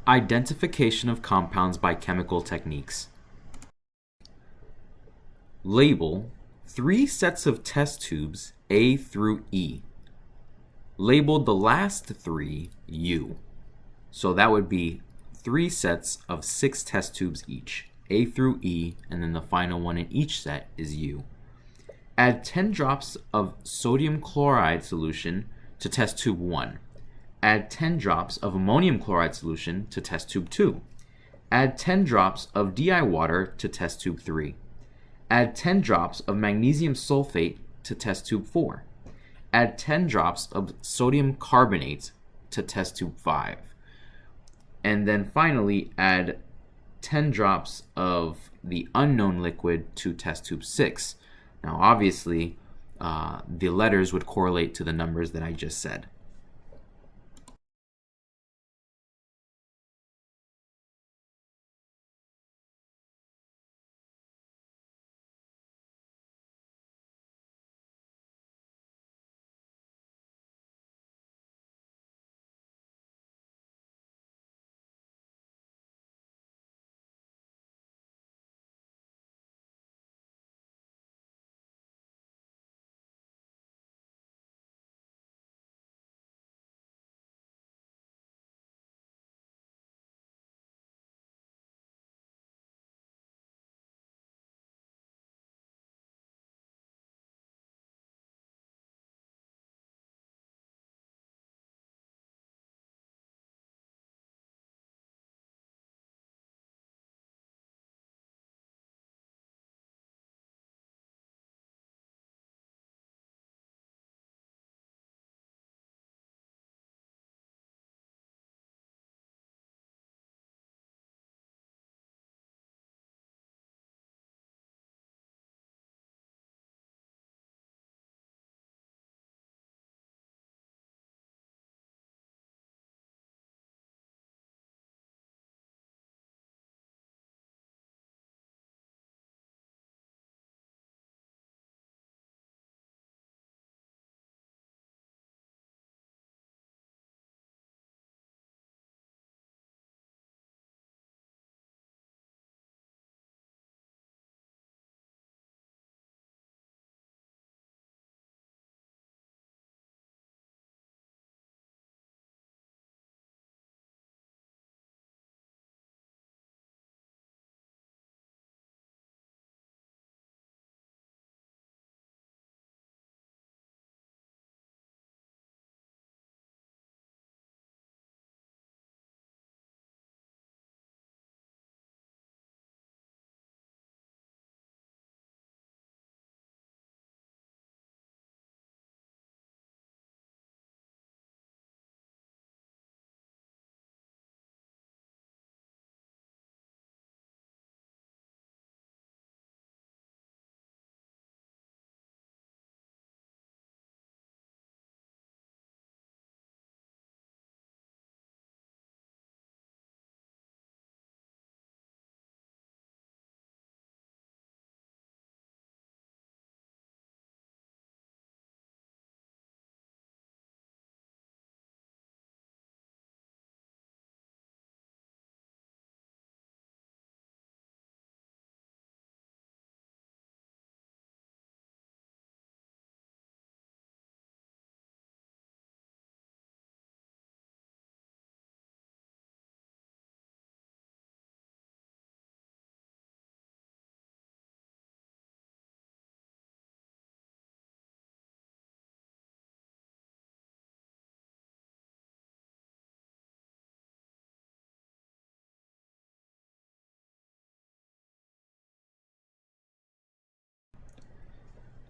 Identification of compounds by chemical techniques. Label 3 sets of test tubes A through E. Labeled the last 3 U. So that would be 3 sets of 6 test tubes each, A through E, and then the final one in each set is U. Add 10 drops of sodium chloride solution to test tube 1. Add 10 drops of ammonium chloride solution to test tube 2. Add 10 drops of DI water to test tube 3. Add 10 drops of magnesium sulfate to test tube 4. Add 10 drops of sodium carbonate to test tube 5. And then finally add 10 drops of the unknown liquid to test tube 6. Now obviously the letters would correlate to the numbers that I just said.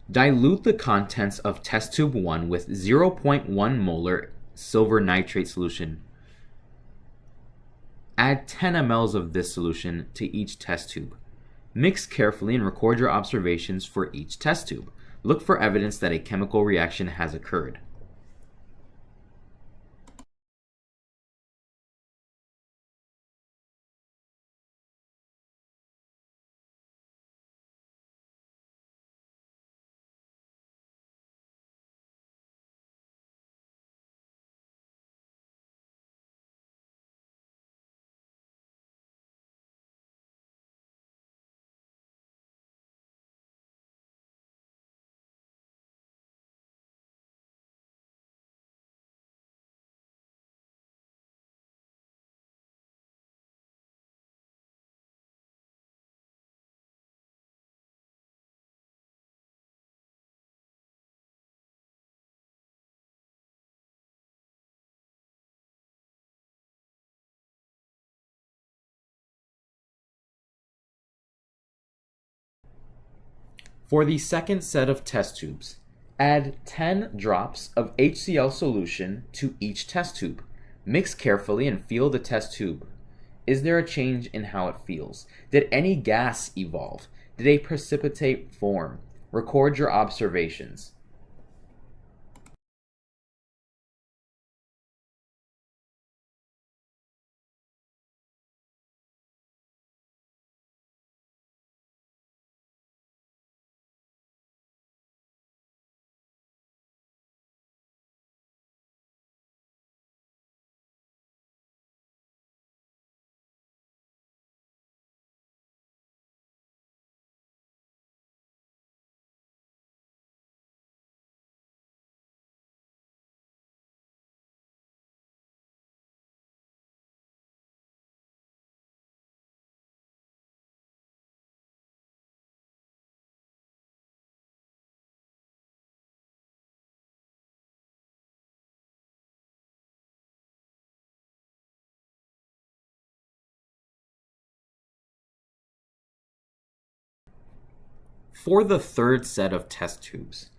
Dilute the contents of test tube 1 with 0.1 molar silver nitrate solution. Add 10 mL of this solution to each test tube. Mix carefully and record your observations for each test tube. Look for evidence that a chemical reaction has occurred. For the second set of test tubes, add 10 drops of HCl solution to each test tube. Mix carefully and feel the test tube. Is there a change in how it feels? Did any gas evolve? Did a precipitate form? Record your observations. For the third set of test tubes,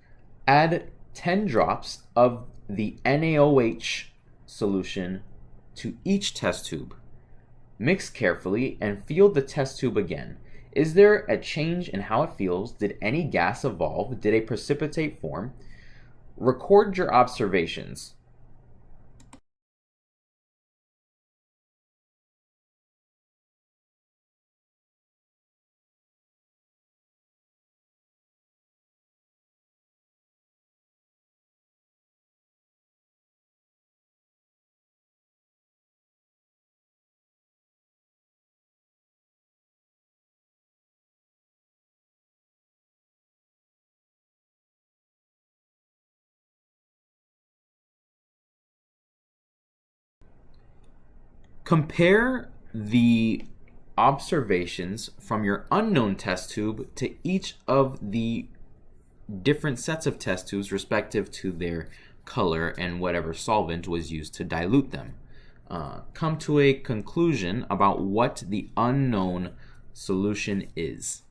add 10 drops of the NaOH solution to each test tube. Mix carefully and feel the test tube again. Is there a change in how it feels? Did any gas evolve? Did a precipitate form? Record your observations. Compare the observations from your unknown test tube to each of the different sets of test tubes respective to their color and whatever solvent was used to dilute them. Come to a conclusion about what the unknown solution is.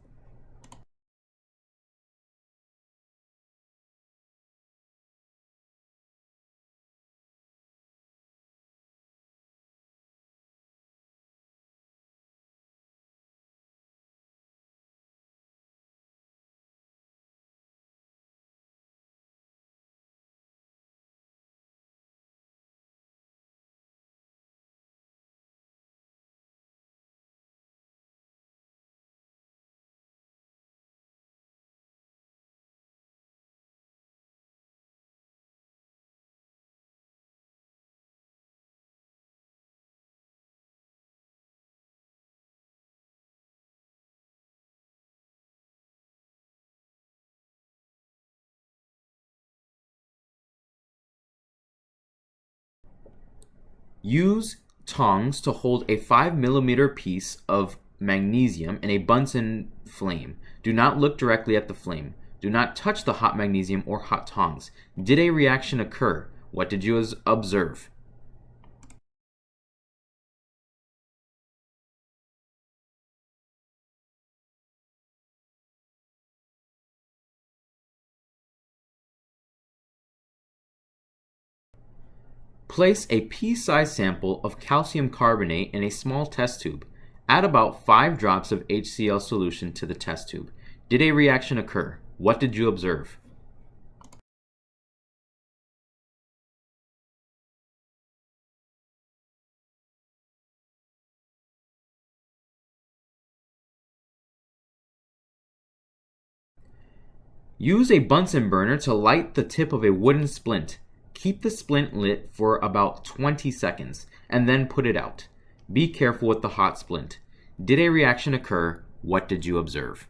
Use tongs to hold a 5 mm piece of magnesium in a Bunsen flame. Do not look directly at the flame. Do not touch the hot magnesium or hot tongs. Did a reaction occur? What did you observe? Place a pea-sized sample of calcium carbonate in a small test tube. Add about 5 drops of HCl solution to the test tube. Did a reaction occur? What did you observe? Use a Bunsen burner to light the tip of a wooden splint. Keep the splint lit for about 20 seconds and then put it out. Be careful with the hot splint. Did a reaction occur? What did you observe?